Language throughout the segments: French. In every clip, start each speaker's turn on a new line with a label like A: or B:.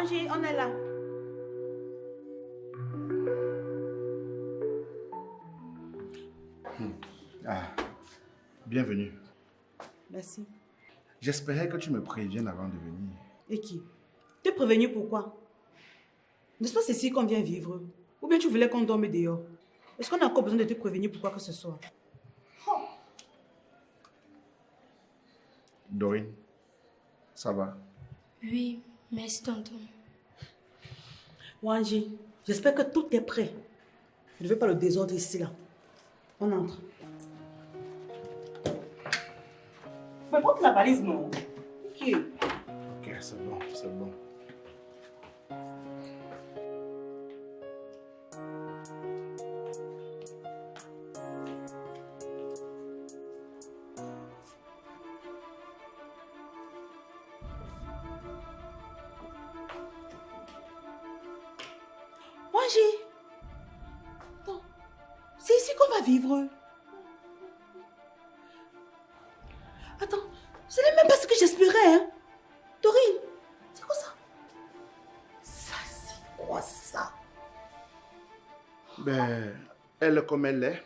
A: Angie, on est là.
B: Ah, bienvenue.
A: Merci.
B: J'espérais que tu me préviennes avant de venir.
A: Et qui? T'es prévenu pourquoi? N'est-ce pas c'est ici qu'on vient vivre? Ou bien tu voulais qu'on dorme dehors? Est-ce qu'on a encore besoin de te prévenir pour quoi que ce soit?
B: Dorine, ça va?
C: Oui, merci tonton.
A: Wanji, j'espère que tout est prêt. Je ne veux pas le désordre ici là. On entre. Mais porte la valise, non? Ok.
B: Ok, c'est bon, c'est bon.
A: Wanji! Non. C'est ici qu'on va vivre. Attends, ce n'est même pas ce que j'espérais, hein? Dorine, c'est quoi ça? Ça, c'est quoi ça?
B: Ben, elle est comme elle est,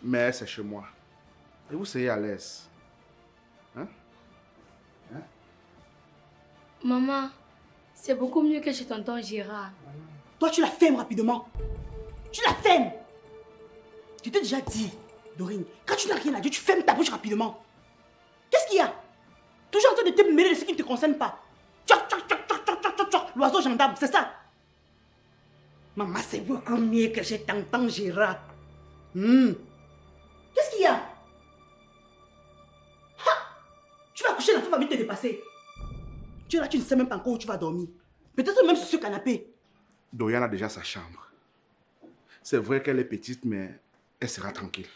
B: mais c'est chez moi. Et vous serez à l'aise. Hein? Hein?
C: Maman, c'est beaucoup mieux que chez tonton Gérard.
A: Toi, tu la fermes rapidement. Tu la fermes. Je t'ai déjà dit, Dorine, quand tu n'as rien à dire, tu fermes ta bouche rapidement. Qu'est-ce qu'il y a? Toujours en train de te mêler de ce qui ne te concerne pas. L'oiseau gendarme, c'est ça? Maman, c'est beaucoup mieux que je t'entends, Gérard. Qu'est-ce qu'il y a? Ha! Tu vas coucher, la femme va vite te dépasser. Tu es là, tu ne sais même pas encore où tu vas dormir. Peut-être même sur ce canapé.
B: Dorian a déjà sa chambre. C'est vrai qu'elle est petite, mais elle sera tranquille.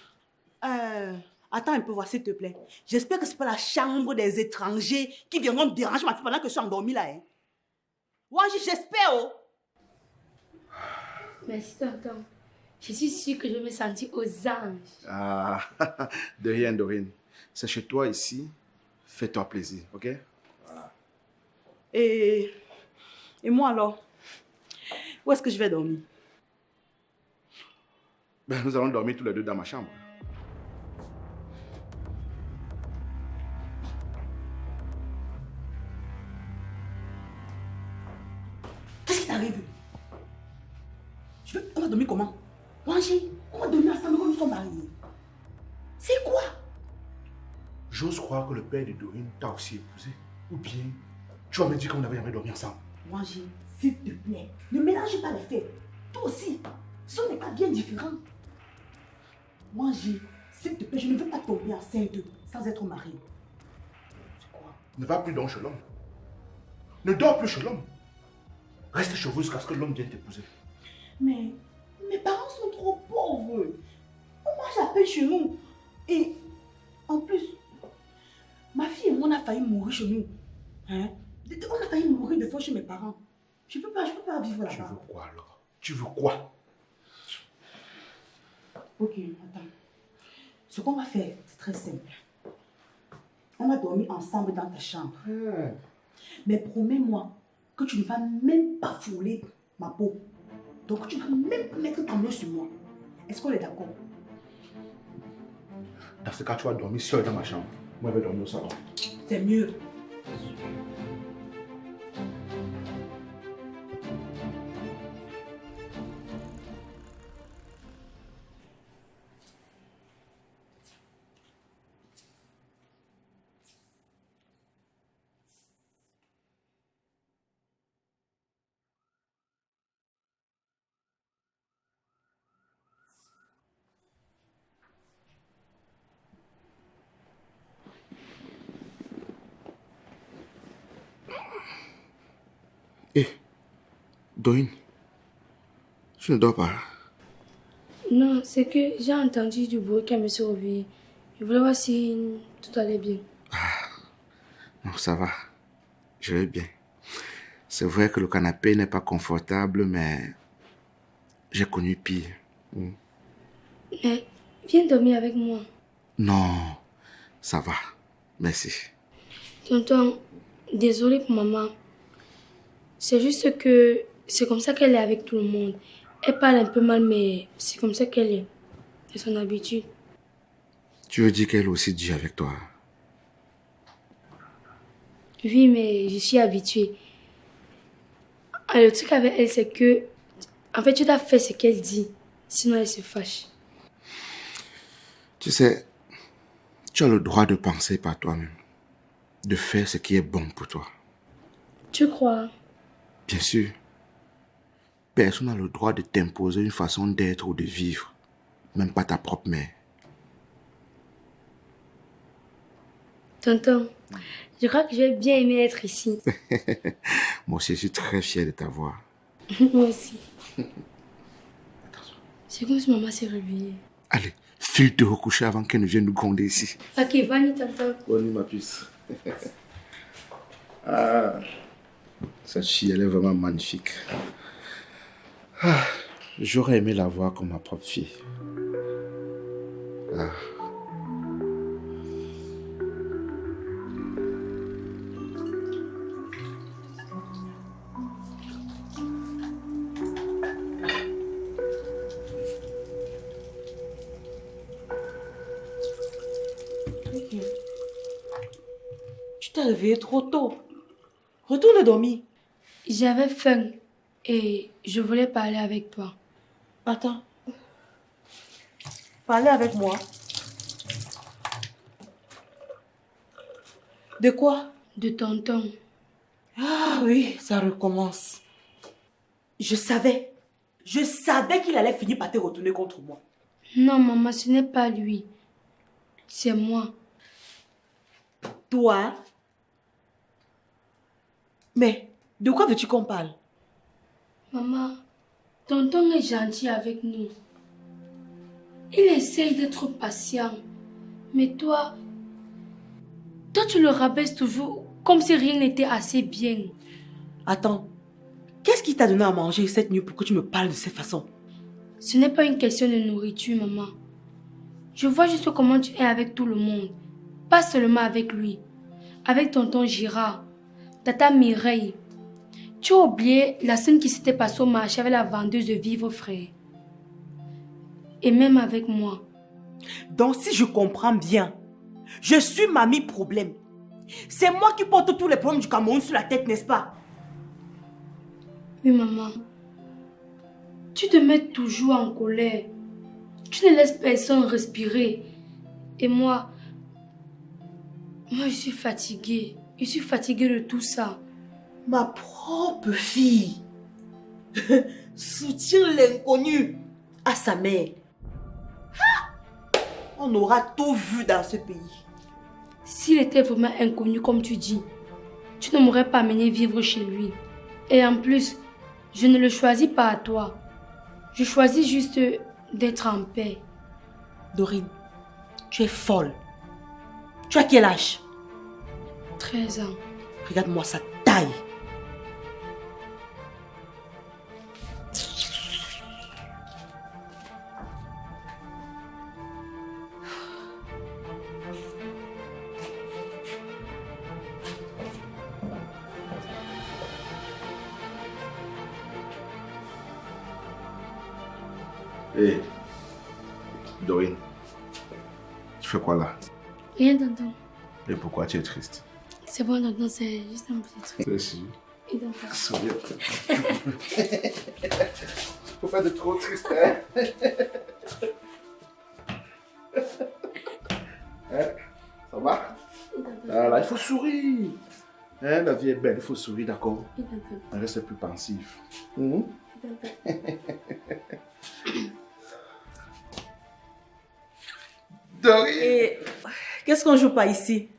A: Attends un peu, voir s'il te plaît. J'espère que c'est pas la chambre des étrangers qui viendront déranger ma fille pendant que je suis endormie là. Hein. Ouais, j'espère. Oh.
C: Merci tonton. Je suis sûre que je vais me sentir aux anges.
B: Ah, de rien, Dorine. C'est chez toi ici. Fais-toi plaisir, ok? Voilà.
A: Et moi alors? Où est-ce que je vais dormir?
B: Ben, nous allons dormir tous les deux dans ma chambre.
A: Qu'est-ce qui t'arrive? On va dormir comment? Wanji, on va dormir ensemble quand nous sommes mariés. C'est quoi?
B: J'ose croire que le père de Dorine t'a aussi épousé. Ou bien, tu vas me dire qu'on n'avait jamais dormi ensemble.
A: Wanji, s'il te plaît, ne mélange pas les faits. Toi aussi, ce n'est pas bien différent. Wanji, s'il te plaît, je ne veux pas tomber enceinte sans être mariée. C'est quoi?
B: Ne va plus donc chez l'homme. Ne dors plus chez l'homme. Reste chez vous jusqu'à ce que l'homme vienne t'épouser.
A: Mais mes parents sont trop pauvres. On mange à peine chez nous. Et en plus, ma fille et moi, on a failli mourir chez nous. Hein? On a failli mourir de faim chez mes parents. Je peux pas vivre là-bas.
B: Tu veux quoi alors? Tu veux quoi?
A: Ok, attends. Ce qu'on va faire, c'est très simple. On va dormir ensemble dans ta chambre. Mais promets-moi que tu ne vas même pas fouler ma peau. Donc tu ne vas même pas mettre ta main sur moi. Est-ce qu'on est d'accord?
B: Dans ce cas, tu vas dormir seul dans ma chambre. Moi, je vais dormir au salon.
A: C'est mieux.
B: Hé, Dorine, tu ne dors pas?
C: Non, c'est que j'ai entendu du bruit qu'elle me suis réveillée. Je voulais voir si tout allait bien.
B: Non, ça va. Je vais bien. C'est vrai que le canapé n'est pas confortable, mais j'ai connu pire.
C: Mais viens dormir avec moi.
B: Non, ça va. Merci.
C: Tonton, désolé pour maman. C'est juste que c'est comme ça qu'elle est avec tout le monde. Elle parle un peu mal, mais c'est comme ça qu'elle est. C'est son habitude.
B: Tu veux dire qu'elle aussi dit avec toi?
C: Oui, mais je suis habituée. Ah, le truc avec elle, c'est que... En fait, tu dois faire ce qu'elle dit. Sinon, elle se fâche.
B: Tu sais, tu as le droit de penser par toi-même. De faire ce qui est bon pour toi.
C: Tu crois?
B: Bien sûr. Personne n'a le droit de t'imposer une façon d'être ou de vivre. Même pas ta propre mère.
C: Tonton, je crois que je vais bien aimer être ici.
B: Moi aussi, je suis très fier de t'avoir.
C: Moi aussi. C'est comme si maman s'est réveillée.
B: Allez, file te recoucher avant qu'elle ne vienne nous gronder ici.
C: Ok, bonne nuit, tonton.
B: Bonne nuit, ma puce. Ah, cette fille, elle est vraiment magnifique. Ah, j'aurais aimé la voir comme ma propre fille. Ah.
A: Tu t'es réveillé trop tôt. Retourne dormir.
C: J'avais faim et je voulais parler avec toi.
A: Attends. Parlez avec moi. De quoi?
C: De tonton.
A: Ah oui, ça recommence. Je savais qu'il allait finir par te retourner contre moi.
C: Non, maman, ce n'est pas lui. C'est moi.
A: Toi? Mais de quoi veux-tu qu'on parle?
C: Maman, tonton est gentil avec nous. Il essaye d'être patient. Mais toi tu le rabaisses toujours comme si rien n'était assez bien.
A: Attends, qu'est-ce qui t'a donné à manger cette nuit pour que tu me parles de cette façon?
C: Ce n'est pas une question de nourriture, maman. Je vois juste comment tu es avec tout le monde. Pas seulement avec lui. Avec tonton Girard, tata Mireille. Tu as oublié la scène qui s'était passée au marché avec la vendeuse de vivres frais. Et même avec moi.
A: Donc si je comprends bien, je suis mamie problème. C'est moi qui porte tous les problèmes du Cameroun sur la tête, n'est-ce pas?
C: Oui, maman. Tu te mets toujours en colère. Tu ne laisses personne respirer. Et moi, je suis fatiguée. Je suis fatiguée de tout ça.
A: Ma propre fille soutient l'inconnu à sa mère. On aura tout vu dans ce pays.
C: S'il était vraiment inconnu comme tu dis, tu ne m'aurais pas amené vivre chez lui. Et en plus, je ne le choisis pas à toi. Je choisis juste d'être en paix.
A: Dorine, tu es folle. Tu as quel âge?
C: 13 ans.
A: Regarde-moi sa taille.
B: Hé, Dorine, tu fais quoi là?
C: Rien, tonton.
B: Et pourquoi tu es triste?
C: C'est bon, tonton, c'est juste un petit truc.
B: C'est sûr.
C: Et tonton.
B: Souris. Faut pas de trop triste, hein? Hein? Ça va? Ah là, il faut sourire. Hein, la vie est belle, il faut sourire, d'accord?
C: Et tonton.
B: On reste plus pensif.
C: Et tonton.
B: Dorine!
A: Et qu'est-ce qu'on joue pas ici?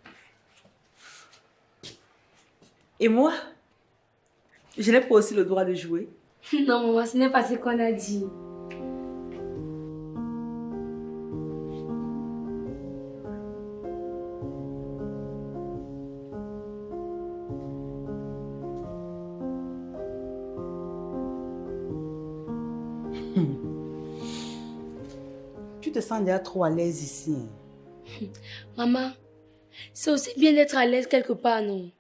A: Et moi? Je n'ai pas aussi le droit de jouer.
C: Non, maman, ce n'est pas ce qu'on a dit.
A: Tu te sens déjà trop à l'aise ici.
C: Maman, c'est aussi bien d'être à l'aise quelque part, non?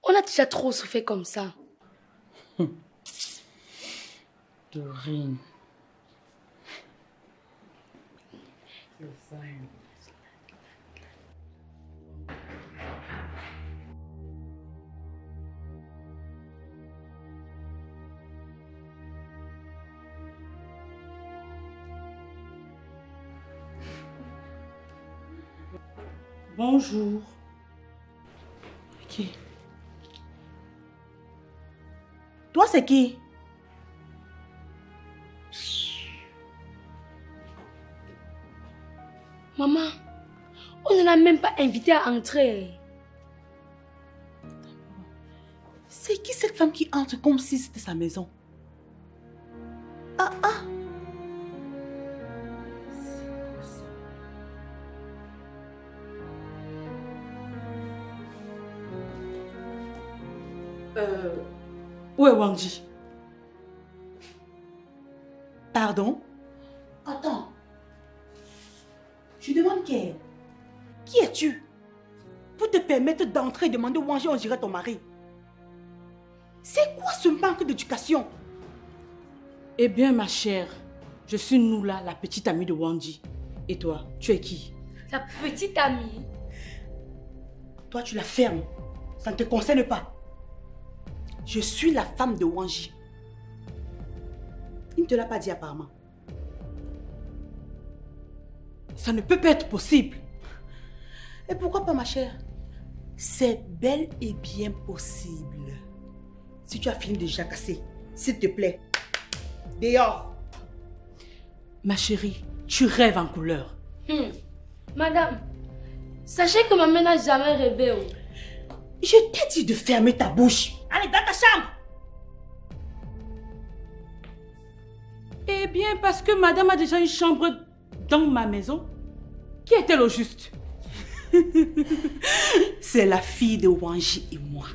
C: On a déjà trop souffert comme ça.
D: Dorine. Bonjour. Qui?
A: Toi, c'est qui?
C: Maman, on ne l'a même pas invité à entrer.
A: C'est qui cette femme qui entre comme si c'était sa maison? Ah, ah!
D: Où est Wangji?
A: Pardon? Attends. Je demande qui es-tu? Pour te permettre d'entrer et demander où manger, on dirait ton mari. C'est quoi ce manque d'éducation?
D: Eh bien, ma chère, je suis Noula, la petite amie de Wangji. Et toi, tu es qui?
C: La petite amie.
A: Toi, tu la fermes. Ça ne te concerne pas. Je suis la femme de Wangji. Il ne te l'a pas dit apparemment.
D: Ça ne peut pas être possible.
A: Et pourquoi pas, ma chère? C'est bel et bien possible. Si tu as fini de jacasser, s'il te plaît, dehors.
D: Ma chérie, tu rêves en couleur.
C: Madame, sachez que ma mère n'a jamais rêvé.
A: Je t'ai dit de fermer ta bouche. Allez, dans ta chambre.
D: Eh bien, parce que madame a déjà une chambre dans ma maison. Qui est-elle au juste?
A: C'est la fille de Wangji et moi.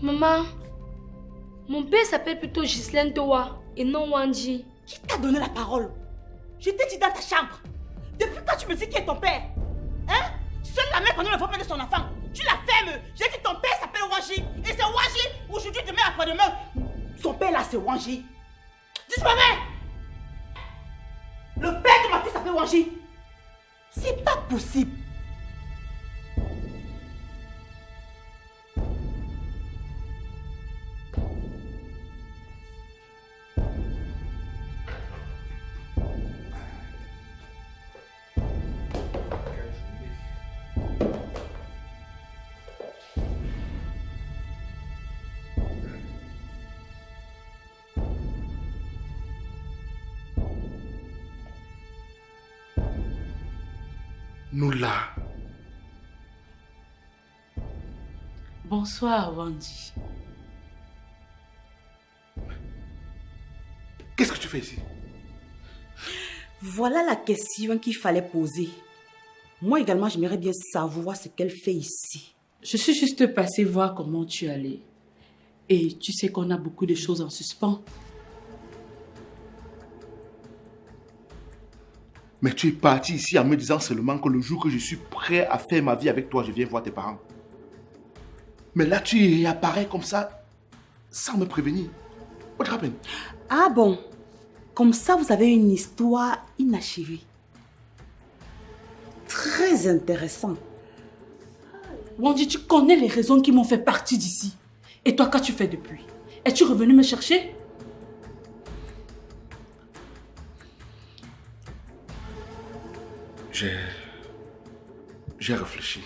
C: Maman, mon père s'appelle plutôt Ghislaine Towa et non Wangji.
A: Qui t'a donné la parole? Je t'ai dit dans ta chambre. Depuis quand tu me dis qui est ton père? Hein? Seule la mère connaît le vrai père de son enfant. Tu la fermes. J'ai dit ton père s'appelle Wangji. Et c'est Wangji. Aujourd'hui, demain, après-demain. Son père là, c'est Wangji. Disparaît! Le père de ma fille s'appelle Wangji. C'est pas possible.
B: Noula.
D: Bonsoir, Wangji.
B: Qu'est-ce que tu fais ici?
A: Voilà la question qu'il fallait poser. Moi également, j'aimerais bien savoir ce qu'elle fait ici.
D: Je suis juste passée voir comment tu allais. Et tu sais qu'on a beaucoup de choses en suspens.
B: Mais tu es parti ici en me disant seulement que le jour que je suis prêt à faire ma vie avec toi, je viens voir tes parents. Mais là, tu réapparais comme ça, sans me prévenir. What happened?
A: Ah bon? Comme ça, vous avez une histoire inachevée. Très intéressant.
D: Wangji, tu connais les raisons qui m'ont fait partir d'ici. Et toi, qu'as-tu fait depuis? Es-tu revenu me chercher?
B: J'ai réfléchi.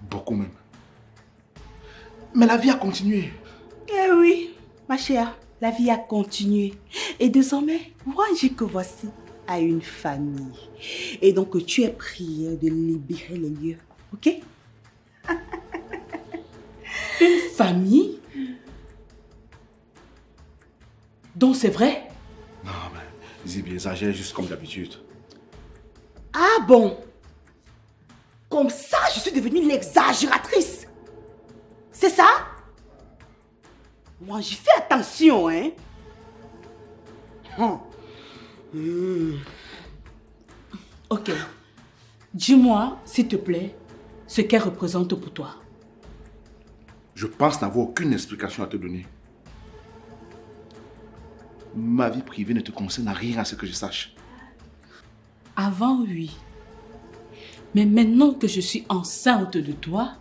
B: Beaucoup même. Mais la vie a continué.
A: Eh oui, ma chère, la vie a continué. Et désormais, Wangji que voici a une famille. Et donc, tu es prié de libérer les lieux. Ok?
D: Une famille? Donc c'est vrai?
B: Non, mais Zibi exagère juste comme d'habitude.
A: Ah bon? Comme ça, je suis devenue l'exagératrice. C'est ça? Moi, j'y fais attention, hein?
D: Ok. Dis-moi, s'il te plaît, ce qu'elle représente pour toi.
B: Je pense n'avoir aucune explication à te donner. ma vie privée ne te concerne rien à ce que je sache.
D: Avant, oui. Mais maintenant que je suis enceinte de toi,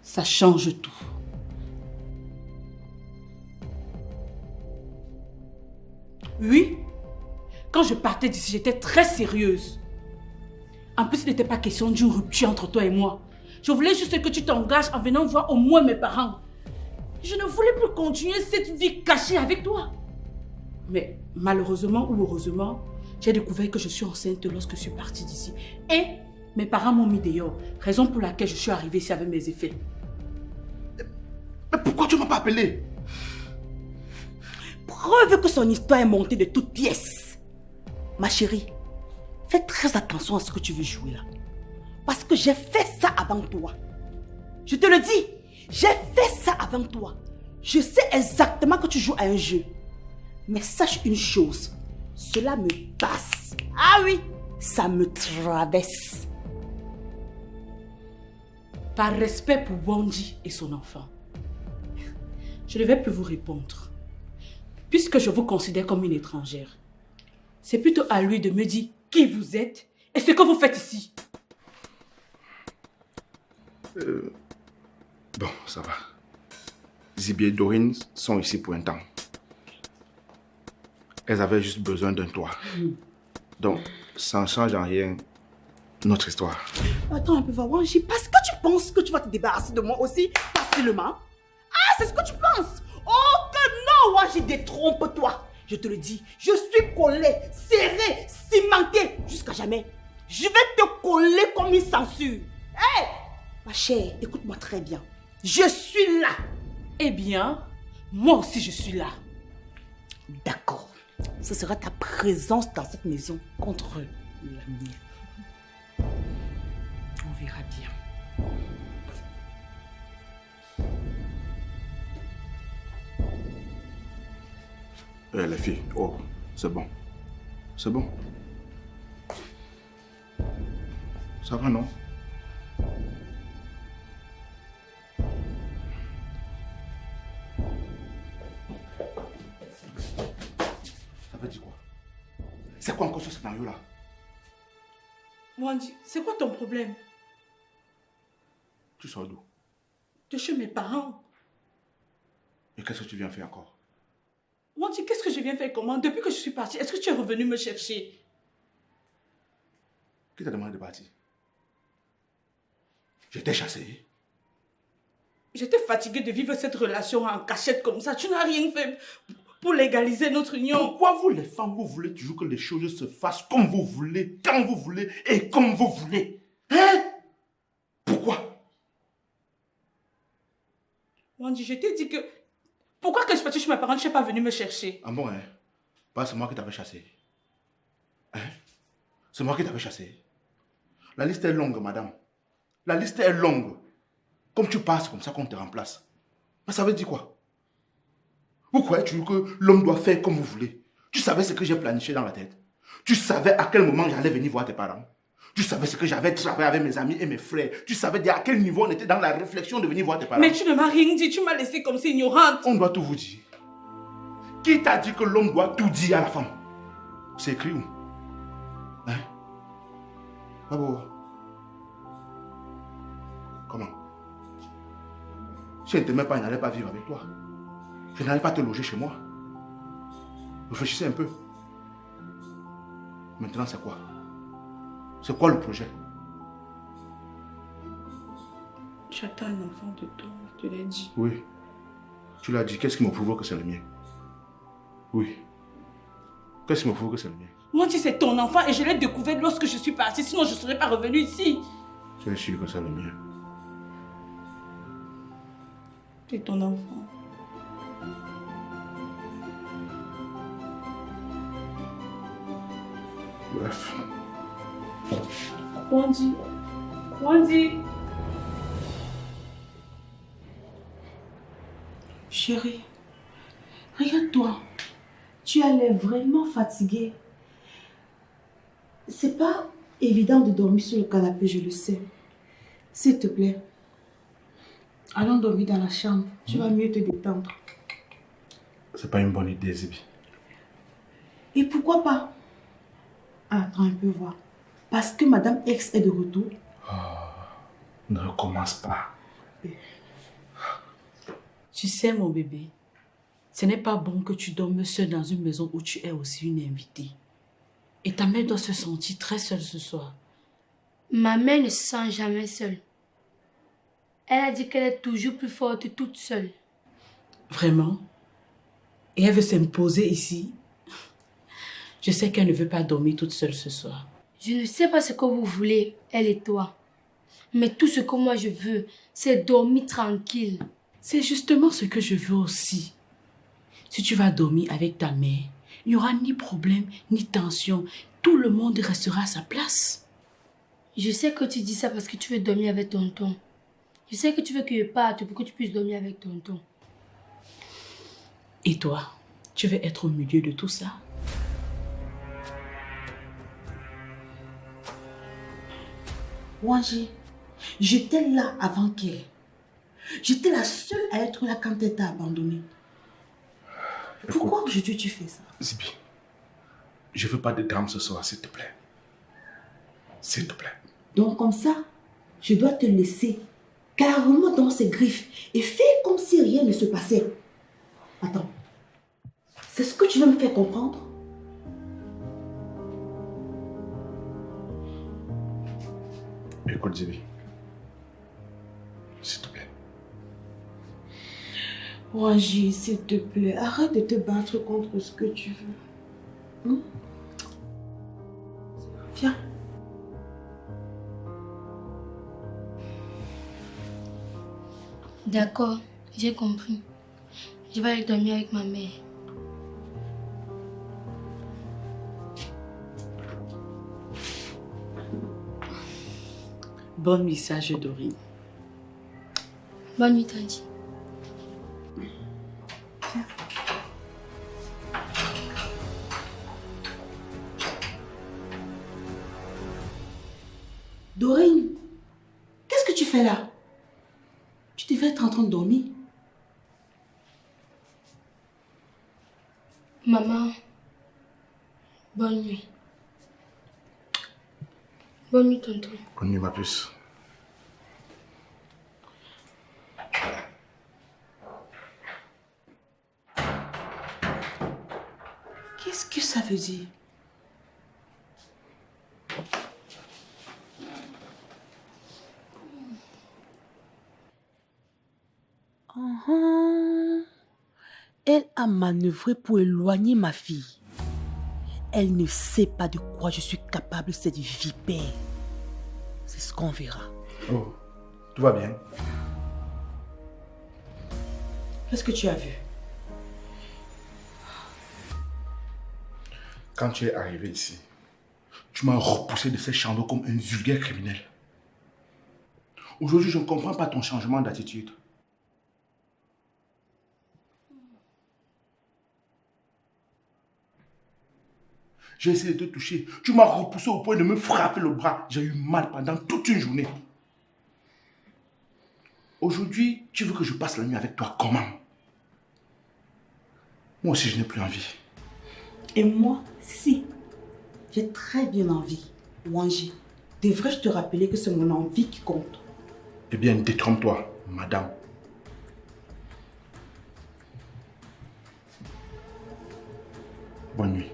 D: ça change tout. Oui, quand je partais d'ici, j'étais très sérieuse. En plus, il n'était pas question d'une rupture entre toi et moi. Je voulais juste que tu t'engages en venant voir au moins mes parents. Je ne voulais plus continuer cette vie cachée avec toi. Mais malheureusement ou heureusement, j'ai découvert que je suis enceinte lorsque je suis partie d'ici. Et mes parents m'ont mis dehors. Raison pour laquelle je suis arrivée ici avec mes effets.
B: Mais pourquoi tu ne m'as pas appelé?
A: Preuve que son histoire est montée de toutes pièces. Ma chérie, fais très attention à ce que tu veux jouer là. Parce que j'ai fait ça avant toi. Je te le dis, j'ai fait ça avant toi. Je sais exactement que tu joues à un jeu. Mais sache une chose, cela me passe. Ah oui, ça me traverse.
D: Par respect pour Wanji et son enfant, je ne vais plus vous répondre. Puisque je vous considère comme une étrangère, c'est plutôt à lui de me dire qui vous êtes et ce que vous faites ici.
B: Bon, ça va. Zibi et Dorine sont ici pour un temps. Elles avaient juste besoin d'un toit. Donc, ça ne change en rien notre histoire.
A: Attends un peu, Wanji, parce que tu penses que tu vas te débarrasser de moi aussi facilement? Ah, c'est ce que tu penses? Oh que non, Wanji, détrompe-toi. Je te le dis, je suis collée, serrée, cimentée jusqu'à jamais. Je vais te coller comme une censure. Hé, ma chère, écoute-moi très bien. Je suis là.
D: Eh bien, moi aussi je suis là.
A: D'accord. Ce sera ta présence dans cette maison contre la mienne. On verra bien.
B: Les filles, oh, c'est bon. C'est bon. Ça va, non? Ça veut dire quoi? C'est quoi encore ce scénario-là?
D: Wanji, c'est quoi ton problème?
B: Tu sors d'où?
D: De chez mes parents.
B: Et qu'est-ce que tu viens faire encore?
D: Wanji, qu'est-ce que je viens faire comment? Depuis que je suis partie, est-ce que tu es revenu me chercher?
B: Qui t'a demandé de partir? J'étais chassé.
D: J'étais fatiguée de vivre cette relation en cachette comme ça. Tu n'as rien fait pour légaliser notre union.
B: Pourquoi vous les femmes, vous voulez toujours que les choses se fassent comme vous voulez, quand vous voulez et comme vous voulez? Hein? Pourquoi?
D: Wanji, je t'ai dit que... Pourquoi que je partais chez mes parents, tu n'es pas venu me chercher?
B: Ah bon, hein? Pas c'est moi qui t'avais chassé. Hein? C'est moi qui t'avais chassé. La liste est longue, madame. La liste est longue. Comme tu passes, comme ça qu'on te remplace. Mais ça veut dire quoi? Vous croyez toujours que l'homme doit faire comme vous voulez? Tu savais ce que j'ai planifié dans la tête? Tu savais à quel moment j'allais venir voir tes parents? Tu savais ce que j'avais travaillé avec mes amis et mes frères? Tu savais à quel niveau on était dans la réflexion de venir voir tes parents?
D: Mais tu ne m'as rien dit, tu m'as laissé comme si ignorante.
B: On doit tout vous dire. Qui t'a dit que l'homme doit tout dire à la femme? C'est écrit où? Hein? Ah bon? Comment? Si je ne t'aimais pas, je n'allais pas vivre avec toi. Je n'allais pas te loger chez moi. Réfléchissez un peu. Maintenant, c'est quoi? C'est quoi le projet?
D: J'attends un enfant de toi, je te l'ai dit.
B: Oui. Tu l'as dit. Qu'est-ce qui me prouve que c'est le mien? Oui. Qu'est-ce qui me prouve que c'est le mien?
D: Moi, tu c'est ton enfant et je l'ai découvert lorsque je suis partie, sinon je ne serais pas revenue ici.
B: Tu es sûr que c'est le mien?
D: C'est ton enfant.
B: Bref.
D: Wanji. Wanji.
A: Chérie, regarde-toi. Tu as l'air vraiment fatiguée. C'est pas évident de dormir sur le canapé, je le sais. S'il te plaît, allons dormir dans la chambre. Tu vas mieux te détendre.
B: C'est pas une bonne idée, Zibi.
A: Et pourquoi pas? Attends un peu voir. Parce que Madame X est de retour.
B: Ne recommence pas.
D: Tu sais, mon bébé, ce n'est pas bon que tu dormes seule dans une maison où tu es aussi une invitée. Et ta mère doit se sentir très seule ce soir.
C: Ma mère ne se sent jamais seule. Elle a dit qu'elle est toujours plus forte toute seule.
D: Vraiment? Et elle veut s'imposer ici? Je sais qu'elle ne veut pas dormir toute seule ce soir.
C: Je ne sais pas ce que vous voulez, elle et toi. Mais tout ce que moi je veux, c'est dormir tranquille.
D: C'est justement ce que je veux aussi. Si tu vas dormir avec ta mère, il n'y aura ni problème, ni tension. Tout le monde restera à sa place.
C: Je sais que tu dis ça parce que tu veux dormir avec tonton. Je sais que tu veux que je parte pour que tu puisses dormir avec tonton.
D: Et toi, tu veux être au milieu de tout ça?
A: Wanji, j'étais là avant qu'elle. J'étais la seule à être là quand elle t'a abandonné. Pourquoi aujourd'hui tu fais ça?
B: Zibi, je veux pas de drame ce soir, s'il te plaît. S'il te plaît.
A: Donc comme ça, je dois te laisser carrément dans ses griffes et faire comme si rien ne se passait. Attends, c'est ce que tu veux me faire comprendre?
B: Écoute, Zibi, s'il te plaît.
A: Wanji, s'il te plaît, arrête de te battre contre ce que tu veux. Viens.
C: D'accord, j'ai compris. Je vais aller dormir avec ma mère.
D: Bonne nuit, sage Dorine.
C: Bonne nuit, Tanti.
A: Dorine, qu'est-ce que tu fais là? Tu devais être en train de dormir.
C: Maman, bonne nuit. Bonne nuit, tonton.
B: Bonne nuit, ma puce.
A: Qu'est-ce que ça veut dire? Elle a manœuvré pour éloigner ma fille. Elle ne sait pas de quoi je suis capable, cette vipère. C'est ce qu'on verra.
B: Oh, tout va bien.
A: Qu'est-ce que tu as vu?
B: Quand tu es arrivé ici, tu m'as repoussé de ces chambres comme un vulgaire criminel. Aujourd'hui, je ne comprends pas ton changement d'attitude. J'ai essayé de te toucher. Tu m'as repoussé au point de me frapper le bras. J'ai eu mal pendant toute une journée. Aujourd'hui, tu veux que je passe la nuit avec toi comment? Moi aussi, je n'ai plus envie.
A: Et moi, si. J'ai très bien envie. Wanji, devrais-je te rappeler que c'est mon envie qui compte?
B: Eh bien, détrompe-toi, madame. Bonne nuit.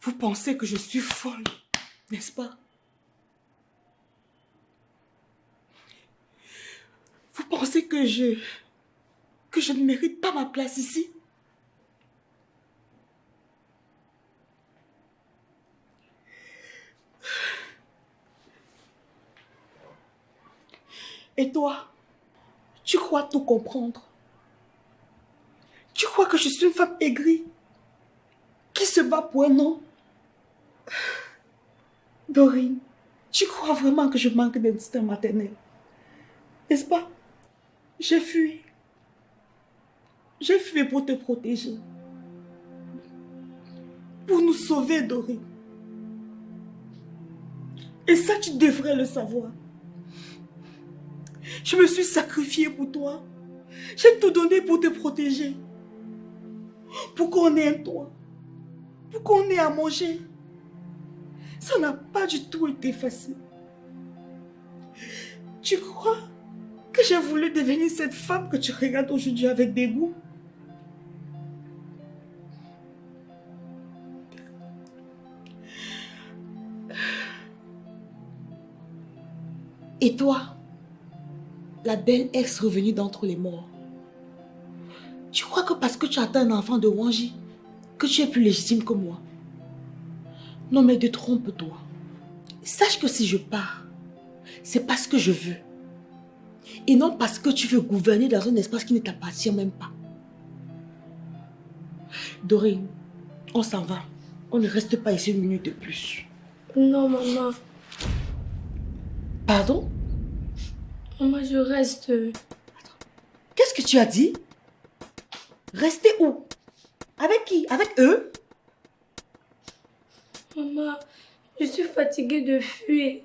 A: Vous pensez que je suis folle, n'est-ce pas? Vous pensez que je ne mérite pas ma place ici? Et toi, tu crois tout comprendre? Tu crois que je suis une femme aigrie qui se bat pour un nom? Dorine, tu crois vraiment que je manque d'instinct maternel? N'est-ce pas? J'ai fui. J'ai fui pour te protéger. Pour nous sauver, Dorine. Et ça, tu devrais le savoir. Je me suis sacrifiée pour toi. J'ai tout donné pour te protéger. Pour qu'on ait un toit. Pour qu'on ait à manger. Ça n'a pas du tout été facile. Tu crois que j'ai voulu devenir cette femme que tu regardes aujourd'hui avec dégoût? Et toi, la belle ex revenue d'entre les morts, tu crois que parce que tu attends un enfant de Wanji, que tu es plus légitime que moi? Non mais détrompe-toi. Sache que si je pars, c'est parce que je veux. Et non parce que tu veux gouverner dans un espace qui ne t'appartient même pas. Dorine, on s'en va. On ne reste pas ici une minute de plus.
C: Non, maman.
A: Pardon?
C: Maman, je reste.
A: Qu'est-ce que tu as dit? Rester où? Avec qui? Avec eux?
C: Maman, je suis fatiguée de fuir.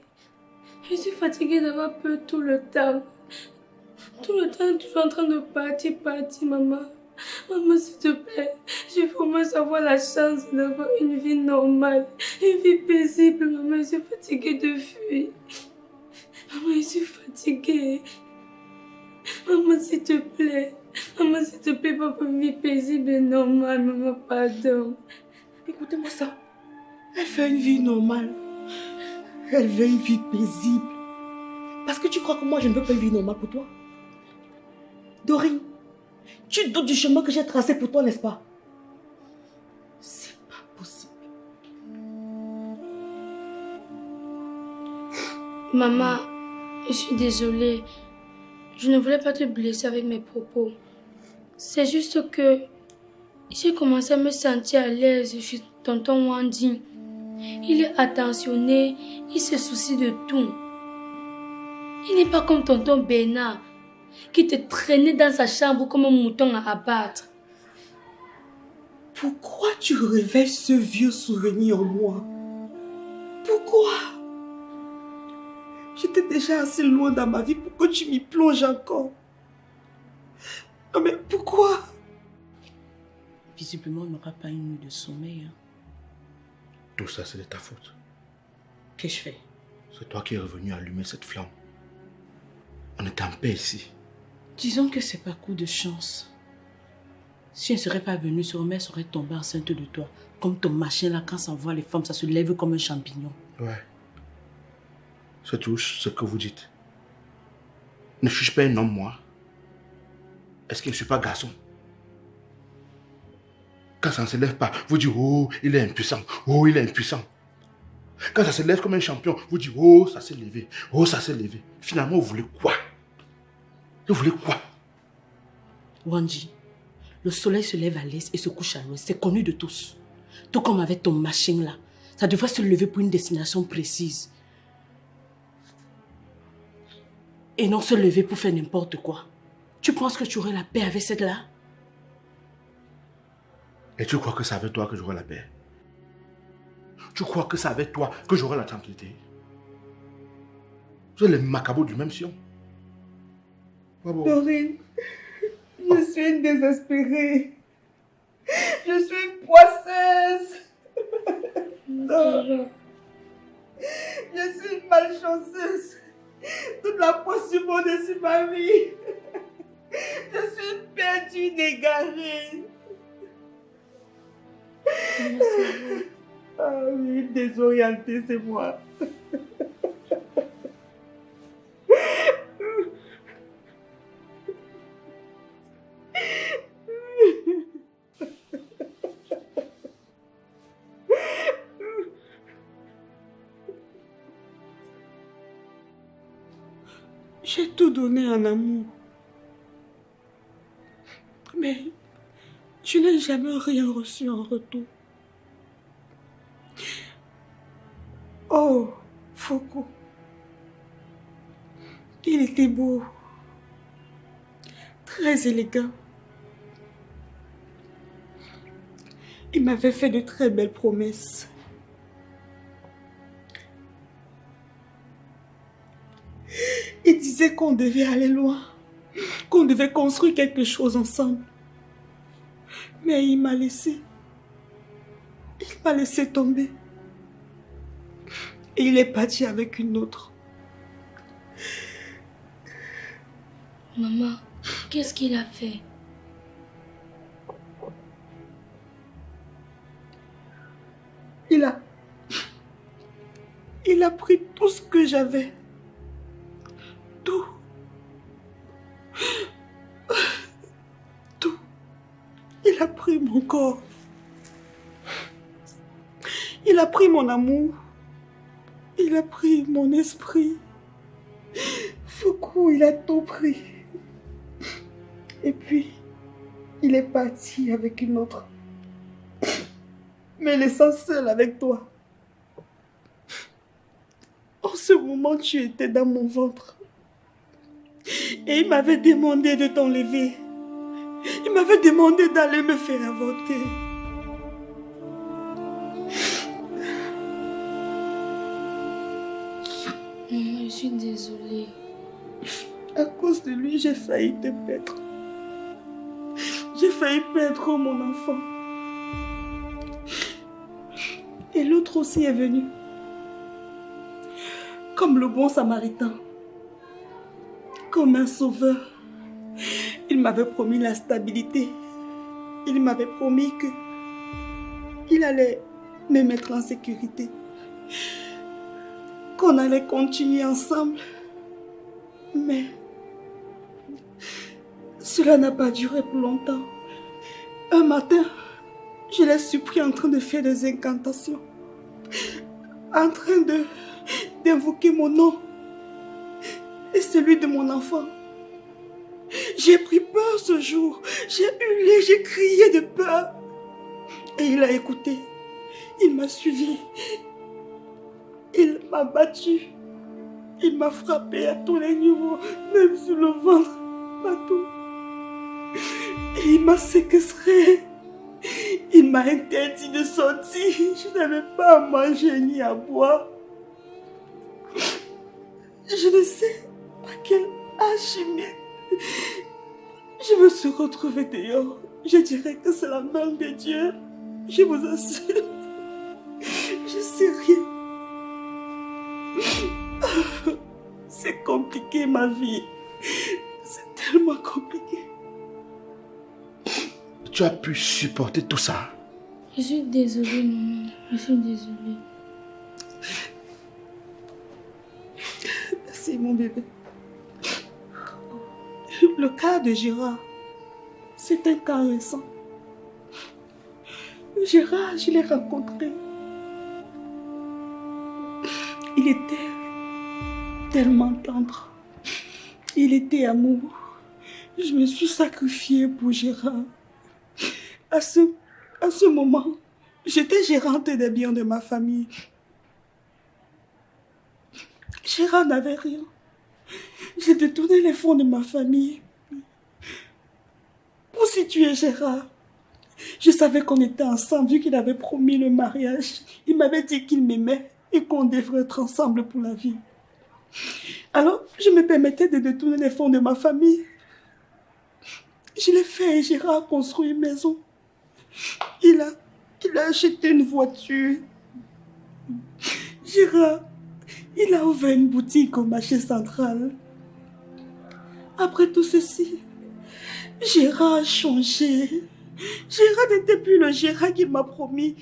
C: Je suis fatiguée d'avoir peur tout le temps. Tout le temps, tu es en train de partir, maman. Maman, s'il te plaît, je veux au moins avoir la chance d'avoir une vie normale, une vie paisible. Maman, je suis fatiguée de fuir. Maman, je suis fatiguée. Maman, s'il te plaît. Maman, s'il te plaît, papa, une vie paisible et normale. Maman, pardon.
A: Écoutez-moi ça. Elle fait une vie normale. Elle veut une vie paisible. Parce que tu crois que moi, je ne veux pas une vie normale pour toi? Dorine, tu doutes du chemin que j'ai tracé pour toi, n'est-ce pas? C'est pas possible.
C: Maman, je suis désolée. Je ne voulais pas te blesser avec mes propos. C'est juste que j'ai commencé à me sentir à l'aise chez tonton Wanji. Il est attentionné, il se soucie de tout. Il n'est pas comme tonton Bernard, qui te traînait dans sa chambre comme un mouton à abattre.
A: Pourquoi tu réveilles ce vieux souvenir en moi? Pourquoi? J'étais déjà assez loin dans ma vie pour que tu m'y plonges encore. Non mais pourquoi?
D: Visiblement, on n'aura pas une nuit de sommeil. Hein.
B: Tout ça, c'est de ta faute.
D: Qu'est-ce que je fais?
B: C'est toi qui es revenu allumer cette flamme. On est en paix ici.
D: Disons que c'est pas coup de chance. Si elle ne serait pas venue, sa mère serait tombée enceinte de toi. Comme ton machin là, quand ça voit les femmes, ça se lève comme un champignon.
B: Ouais. C'est tout ce que vous dites. Ne suis-je pas un homme, moi? Est-ce que je ne suis pas garçon? Quand ça ne se lève pas, vous dites, oh, il est impuissant. Oh, il est impuissant. Quand ça se lève comme un champion, vous dites, oh, ça s'est levé. Oh, ça s'est levé. Finalement, vous voulez quoi? Vous voulez quoi?
D: Wanji, le soleil se lève à l'est et se couche à l'ouest. C'est connu de tous. Tout comme avec ton machin là. Ça devrait se lever pour une destination précise. Et non se lever pour faire n'importe quoi. Tu penses que tu aurais la paix avec cette là?
B: Et tu crois que c'est avec toi que j'aurai la paix? Tu crois que c'est avec toi que j'aurai la tranquillité? Vous êtes les macabots du même sion. Bravo.
A: Dorine, je suis une désespérée. Je suis une poisseuse. Non. Je suis une malchanceuse. Toute la poisse du monde est sur ma vie. Je suis perdue, égarée. Ah oui, désorienté, c'est moi.
E: J'ai tout donné en amour. Mais je n'ai jamais rien reçu en retour. Oh, Foucault. Il était beau. Très élégant. Il m'avait fait de très belles promesses. Il disait qu'on devait aller loin, qu'on devait construire quelque chose ensemble. Mais il m'a laissé. Il m'a laissé tomber. Et il est parti avec une autre.
C: Maman, qu'est-ce qu'il a fait?
E: Il a pris tout ce que j'avais. Tout. Tout. Il a pris mon corps. Il a pris mon amour. Il a pris mon esprit. Foucault, il a tout pris. Et puis, il est parti avec une autre. Me laissant seul avec toi. En ce moment, tu étais dans mon ventre. Et il m'avait demandé de t'enlever. Il m'avait demandé d'aller me faire avorter.
C: Maman, je suis désolée.
E: À cause de lui, j'ai failli te perdre. J'ai failli perdre mon enfant. Et l'autre aussi est venu. Comme le bon samaritain. Comme un sauveur. Il m'avait promis la stabilité. Il m'avait promis que il allait me mettre en sécurité. Qu'on allait continuer ensemble. Mais cela n'a pas duré pour longtemps. Un matin, je l'ai surpris en train de faire des incantations. En train d'invoquer mon nom et celui de mon enfant. J'ai pris peur ce jour. J'ai hurlé, j'ai crié de peur. Et il a écouté. Il m'a suivi. Il m'a battu. Il m'a frappé à tous les niveaux, même sur le ventre, partout. Et il m'a séquestré. Il m'a interdit de sortir. Je n'avais pas à manger ni à boire. Je ne sais pas quel âge, mais je me suis retrouvée dehors. Je dirais que c'est la main de Dieu. Je vous assure. Je sais rien. C'est compliqué ma vie. C'est tellement compliqué.
B: Tu as pu supporter tout ça?
C: Je suis désolée, maman. Je suis désolée.
E: Merci mon bébé. Le cas de Gérard, c'est un cas récent. Gérard, je l'ai rencontré. Il était tellement tendre. Il était amour. Je me suis sacrifiée pour Gérard. À ce moment, j'étais gérante des biens de ma famille. Gérard n'avait rien. J'ai détourné les fonds de ma famille pour situer Gérard. Je savais qu'on était ensemble vu qu'il avait promis le mariage. Il m'avait dit qu'il m'aimait et qu'on devrait être ensemble pour la vie. Alors, je me permettais de détourner les fonds de ma famille. Je l'ai fait et Gérard a construit une maison. Il a acheté une voiture. Gérard, il a ouvert une boutique au marché central. Après tout ceci, Gérard a changé. Gérard n'était plus le Gérard qu'il m'a promis.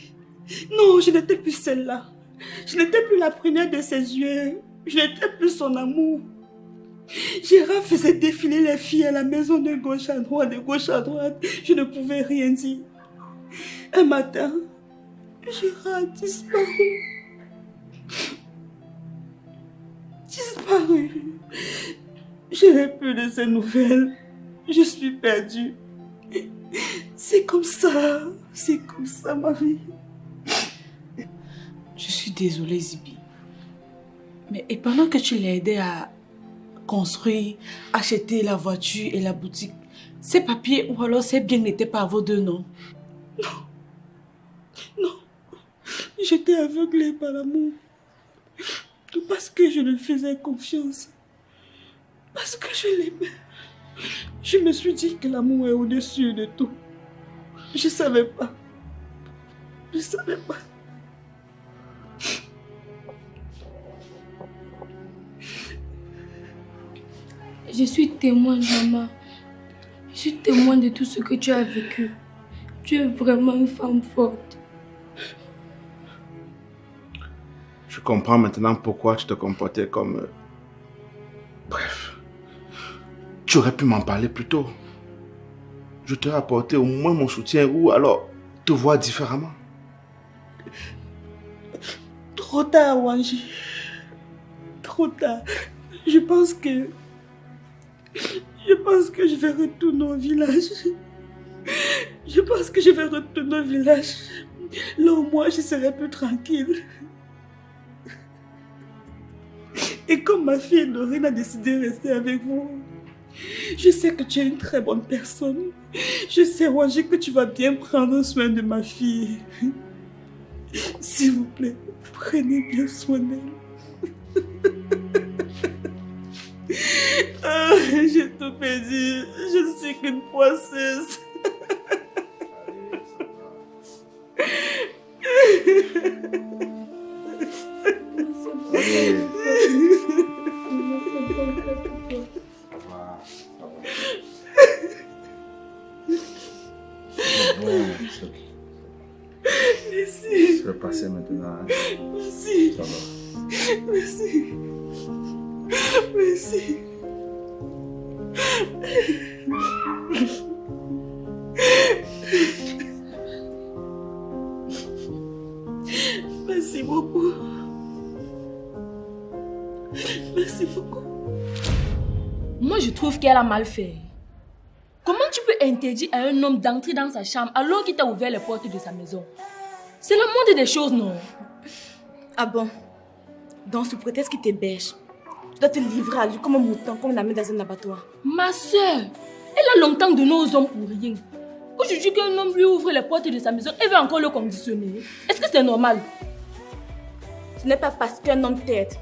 E: Non, je n'étais plus celle-là. Je n'étais plus la première de ses yeux. Je n'étais plus son amour. Gérard faisait défiler les filles à la maison de gauche à droite, de gauche à droite. Je ne pouvais rien dire. Un matin, Gérard a disparu. Disparu. Je n'ai plus de ses nouvelles. Je suis perdue. C'est comme ça ma vie.
D: Je suis désolée, Zibi. Mais et pendant que tu l'as aidé à construire, acheter la voiture et la boutique, ces papiers ou alors ces biens n'étaient pas à vos deux, non?
E: Non. J'étais aveuglée par l'amour. Parce que je lui faisais confiance. Parce que je l'aimais. Je me suis dit que l'amour est au-dessus de tout. Je ne savais pas. Je ne savais pas.
C: Je suis témoin, maman. Je suis témoin de tout ce que tu as vécu. Tu es vraiment une femme forte.
B: Je comprends maintenant pourquoi tu te comportais comme... Bref. Tu aurais pu m'en parler plus tôt. Je t'aurais apporté au moins mon soutien ou alors te voir différemment.
E: Trop tard, Wanji. Trop tard. Je pense que je vais retourner au village. Je pense que je vais retourner au village. Là, au moins, je serai plus tranquille. Et comme ma fille Dorine a décidé de rester avec vous, je sais que tu es une très bonne personne. Je sais, Wanji, que tu vas bien prendre soin de ma fille. S'il vous plaît, prenez bien soin d'elle. Ah, j'ai tout perdu. Je ne suis qu'une poisseuse. Merci.
B: Ça va passer maintenant.
E: Merci.
B: Ça va.
E: Merci. Merci. Merci beaucoup. Merci beaucoup.
F: Moi, je trouve qu'elle a mal fait. Comment tu peux interdire à un homme d'entrer dans sa chambre alors qu'il t'a ouvert les portes de sa maison? C'est le monde des choses, non?
G: Ah bon? Dans ce prétexte qui t'héberge, tu dois te livrer à lui comme un mouton, comme la main dans un abattoir.
F: Ma soeur, elle a longtemps donné aux hommes pour rien. Aujourd'hui qu'un homme lui ouvre les portes de sa maison, elle veut encore le conditionner. Est-ce que c'est normal?
G: Ce n'est pas parce qu'un homme t'aide,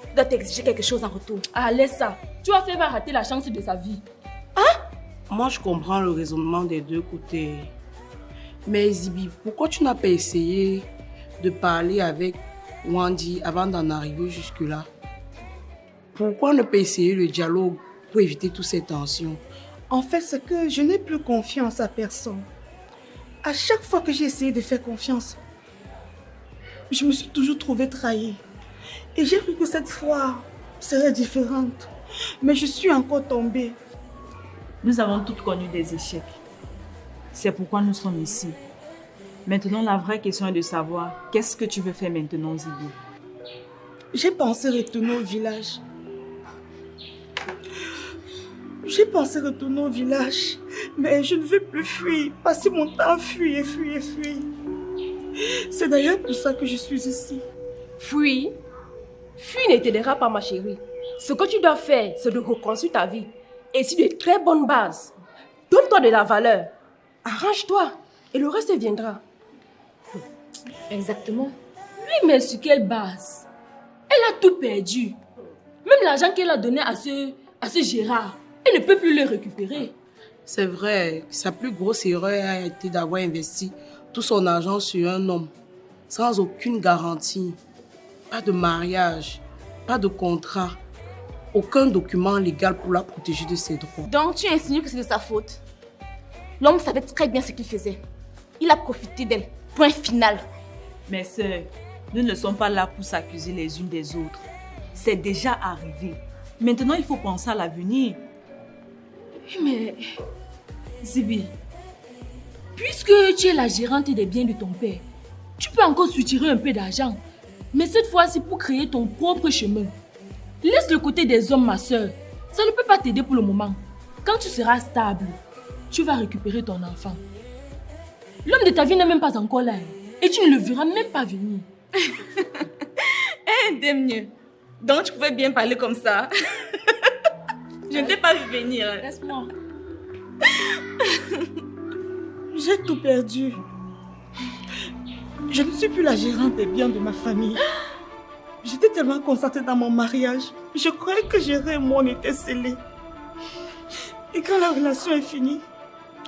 G: tu dois t'exiger quelque chose en retour.
F: Ah, laisse ça. Tu vas faire rater la chance de sa vie.
D: Moi, je comprends le raisonnement des deux côtés. Mais Zibi, pourquoi tu n'as pas essayé de parler avec Wandi avant d'en arriver jusque-là? Pourquoi ne pas essayer le dialogue pour éviter toutes ces tensions?
E: En fait, c'est que je n'ai plus confiance à personne. À chaque fois que j'ai essayé de faire confiance, je me suis toujours trouvée trahie. Et j'ai cru que cette fois serait différente. Mais je suis encore tombée.
H: Nous avons toutes connu des échecs. C'est pourquoi nous sommes ici. Maintenant, la vraie question est de savoir qu'est-ce que tu veux faire maintenant, Zibi?
E: J'ai pensé retourner au village. J'ai pensé retourner au village, mais je ne veux plus fuir. Passer mon temps à fuir. C'est d'ailleurs pour ça que je suis ici.
G: Fuis ne t'aidera pas, ma chérie. Ce que tu dois faire, c'est de reconstruire ta vie. Et sur de très bonnes bases. Donne-toi de la valeur. Arrange-toi et le reste viendra.
F: Exactement. Oui, mais sur quelle base? Elle a tout perdu. Même l'argent qu'elle a donné à ce Gérard, elle ne peut plus le récupérer.
D: C'est vrai, sa plus grosse erreur a été d'avoir investi tout son argent sur un homme, sans aucune garantie. Pas de mariage, pas de contrat, aucun document légal pour la protéger de ses droits.
G: Donc tu insinues que c'est de sa faute. L'homme savait très bien ce qu'il faisait. Il a profité d'elle. Point final.
H: Mes sœurs, nous ne sommes pas là pour s'accuser les unes des autres. C'est déjà arrivé. Maintenant, il faut penser à l'avenir.
F: Mais, Zibi, puisque tu es la gérante des biens de ton père, tu peux encore soutirer un peu d'argent. Mais cette fois-ci pour créer ton propre chemin. Laisse le côté des hommes, ma soeur. Ça ne peut pas t'aider pour le moment. Quand tu seras stable, tu vas récupérer ton enfant. L'homme de ta vie n'est même pas encore là. Et tu ne le verras même pas venir.
H: Demi. Donc tu pouvais bien parler comme ça. Je ne t'ai pas vu venir.
F: Laisse-moi.
E: J'ai tout perdu. Je ne suis plus la gérante des biens de ma famille. J'étais tellement concentrée dans mon mariage. Je croyais que Gérard et moi on était scellés. Et quand la relation est finie,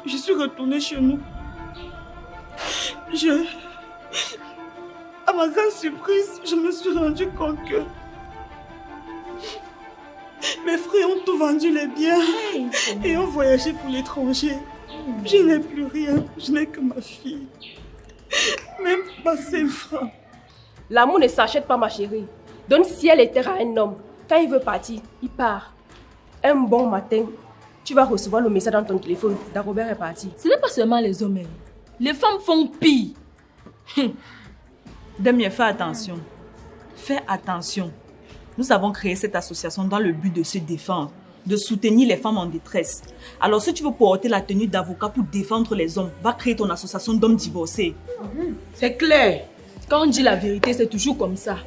E: je suis retournée chez nous. À ma grande surprise, je me suis rendu compte que mes frères ont tout vendu les biens et ont voyagé pour l'étranger. Je n'ai plus rien, je n'ai que ma fille. Même pas 5 francs.
G: L'amour ne s'achète pas, ma chérie. Donne ciel et terre à un homme. Quand il veut partir, il part. Un bon matin, tu vas recevoir le message dans ton téléphone. Dagobert est parti.
F: Ce n'est pas seulement les hommes. Les femmes font pire.
H: Damien, fais attention. Fais attention. Nous avons créé cette association dans le but de se défendre, de soutenir les femmes en détresse. Alors si tu veux porter la tenue d'avocat pour défendre les hommes, va créer ton association d'hommes divorcés.
I: C'est clair.
F: Quand on dit la vérité, c'est toujours comme ça.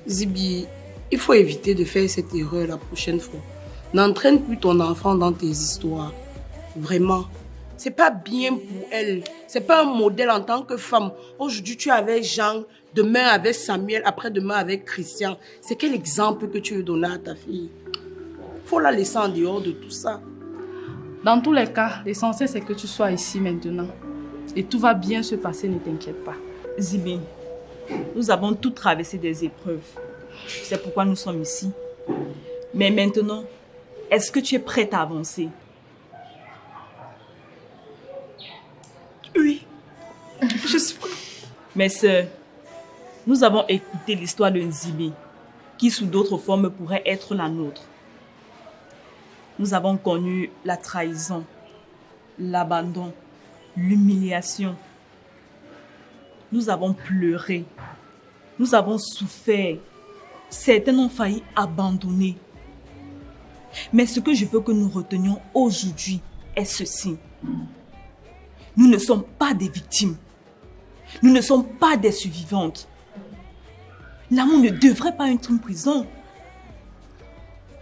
I: Zibi, il faut éviter de faire cette erreur la prochaine fois. N'entraîne plus ton enfant dans tes histoires. Vraiment. C'est pas bien pour elle. C'est pas un modèle en tant que femme. Aujourd'hui, tu es avec Jean, demain avec Samuel, après-demain avec Christian. C'est quel exemple que tu veux donner à ta fille? Faut la laisser en dehors de tout ça.
D: Dans tous les cas, l'essentiel c'est que tu sois ici maintenant. Et tout va bien se passer, ne t'inquiète pas.
H: Zibi, nous avons tous traversé des épreuves. C'est pourquoi nous sommes ici. Mais maintenant, est-ce que tu es prête à avancer?
E: Oui, je suis prête.
H: Mes sœurs, nous avons écouté l'histoire de Zibi, qui sous d'autres formes pourrait être la nôtre. Nous avons connu la trahison, l'abandon, l'humiliation. Nous avons pleuré, nous avons souffert. Certains ont failli abandonner. Mais ce que je veux que nous retenions aujourd'hui est ceci. Nous ne sommes pas des victimes. Nous ne sommes pas des survivantes. L'amour ne devrait pas être une prison.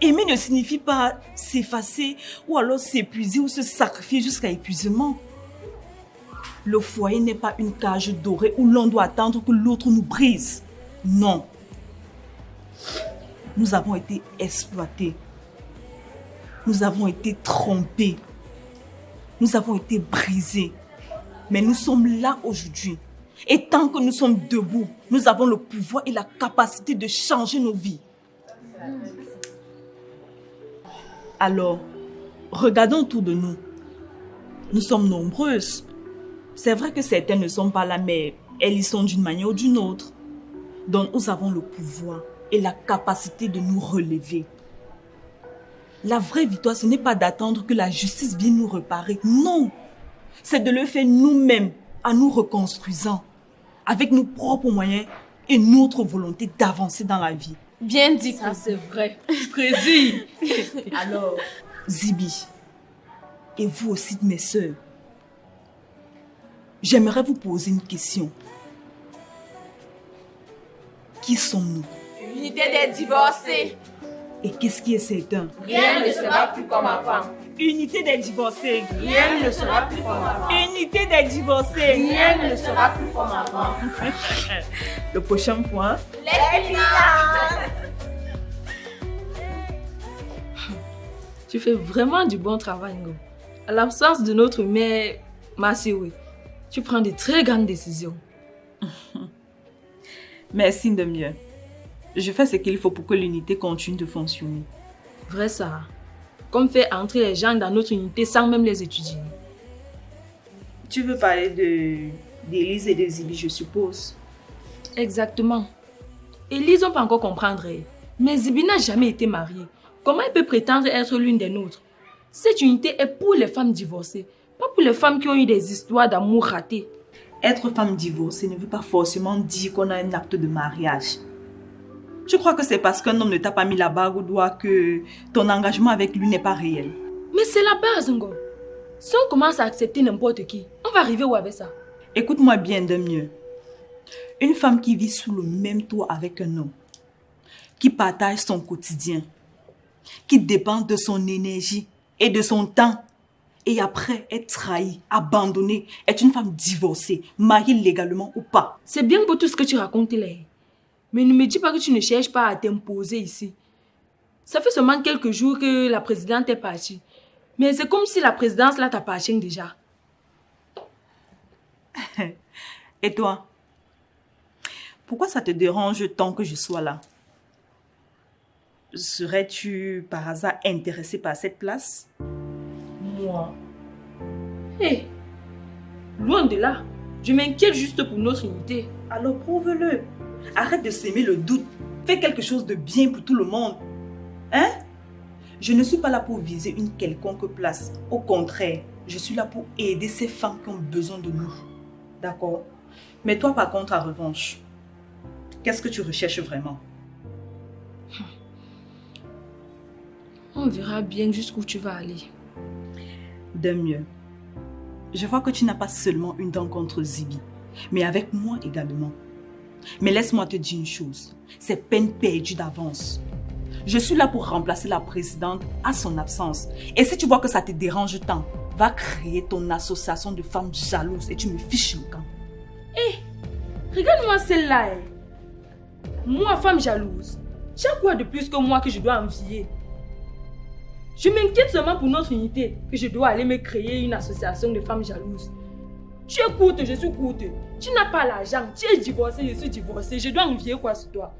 H: Aimer ne signifie pas s'effacer ou alors s'épuiser ou se sacrifier jusqu'à épuisement. Le foyer n'est pas une cage dorée où l'on doit attendre que l'autre nous brise. Non. Nous avons été exploités. Nous avons été trompés. Nous avons été brisés. Mais nous sommes là aujourd'hui. Et tant que nous sommes debout, nous avons le pouvoir et la capacité de changer nos vies. Alors, regardons autour de nous. Nous sommes nombreuses. C'est vrai que certaines ne sont pas là, mais elles y sont d'une manière ou d'une autre. Donc, nous avons le pouvoir et la capacité de nous relever. La vraie victoire, ce n'est pas d'attendre que la justice vienne nous réparer. Non, c'est de le faire nous-mêmes, en nous reconstruisant, avec nos propres moyens et notre volonté d'avancer dans la vie.
F: Bien dit, ça c'est vrai.
H: Précis. Alors, Zibi, et vous aussi, mes sœurs, j'aimerais vous poser une question. Qui sommes-nous?
G: L'unité des divorcés.
H: Et qu'est-ce qui est certain?
G: Rien ne sera plus comme avant.
H: Unité des divorcés.
G: Rien ne sera plus comme avant.
H: Unité des divorcés.
G: Rien ne sera plus comme avant.
H: Le prochain point.
G: Les finances.
F: Tu fais vraiment du bon travail, Ngo. À l'absence de notre mère, Massiwe, tu prends de très grandes décisions.
H: Merci de mieux. Je fais ce qu'il faut pour que l'unité continue de fonctionner.
F: Vrai ça. Comme faire entrer les gens dans notre unité sans même les étudier.
H: Tu veux parler de d'Élise et de Zibi, je suppose.
F: Exactement. Élise, on peut encore comprendre. Mais Zibi n'a jamais été mariée. Comment elle peut prétendre être l'une des nôtres? Cette unité est pour les femmes divorcées, pas pour les femmes qui ont eu des histoires d'amour ratées.
H: Être femme divorcée ne veut pas forcément dire qu'on a un acte de mariage. Je crois que c'est parce qu'un homme ne t'a pas mis la bague au doigt que ton engagement avec lui n'est pas réel.
F: Mais c'est la base, Ngo. Si on commence à accepter n'importe qui, on va arriver où avec ça?
H: Écoute-moi bien de mieux. Une femme qui vit sous le même toit avec un homme, qui partage son quotidien, qui dépend de son énergie et de son temps, et après est trahie, abandonnée, est une femme divorcée, mariée légalement ou pas.
F: C'est bien pour tout ce que tu racontes là. Mais ne me dis pas que tu ne cherches pas à t'imposer ici. Ça fait seulement quelques jours que la présidente est partie. Mais c'est comme si la présidence là t'appartient déjà.
H: Et toi? Pourquoi ça te dérange tant que je sois là? Serais-tu par hasard intéressée par cette place?
F: Moi? Hé! Loin de là. Je m'inquiète juste pour notre unité.
H: Alors prouve-le. Arrête de s'aimer le doute. Fais quelque chose de bien pour tout le monde. Hein? Je ne suis pas là pour viser une quelconque place. Au contraire, je suis là pour aider ces femmes qui ont besoin de nous. D'accord? Mais toi, par contre, en revanche, qu'est-ce que tu recherches vraiment?
F: On verra bien jusqu'où tu vas aller.
H: De mieux. Je vois que tu n'as pas seulement une dent contre Zibi, mais avec moi également. Mais laisse-moi te dire une chose, c'est peine perdue d'avance. Je suis là pour remplacer la présidente à son absence. Et si tu vois que ça te dérange tant, va créer ton association de femmes jalouses et tu me fiches le camp.
F: Hé, regarde-moi celle-là. Moi, femme jalouse, tu as quoi de plus que moi que je dois envier? Je m'inquiète seulement pour notre unité que je dois aller me créer une association de femmes jalouses. Tu es courte, je suis courte. Tu n'as pas l'argent, tu es divorcée, je suis divorcée. Je dois envier quoi sur toi?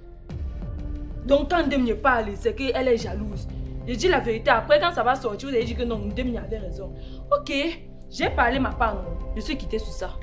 F: Donc quand Ndem me parle, c'est qu'elle est jalouse. Je dis la vérité, après quand ça va sortir, vous allez dire que non, Ndem avait raison. Ok, j'ai parlé ma part, non. Je suis quittée sur ça.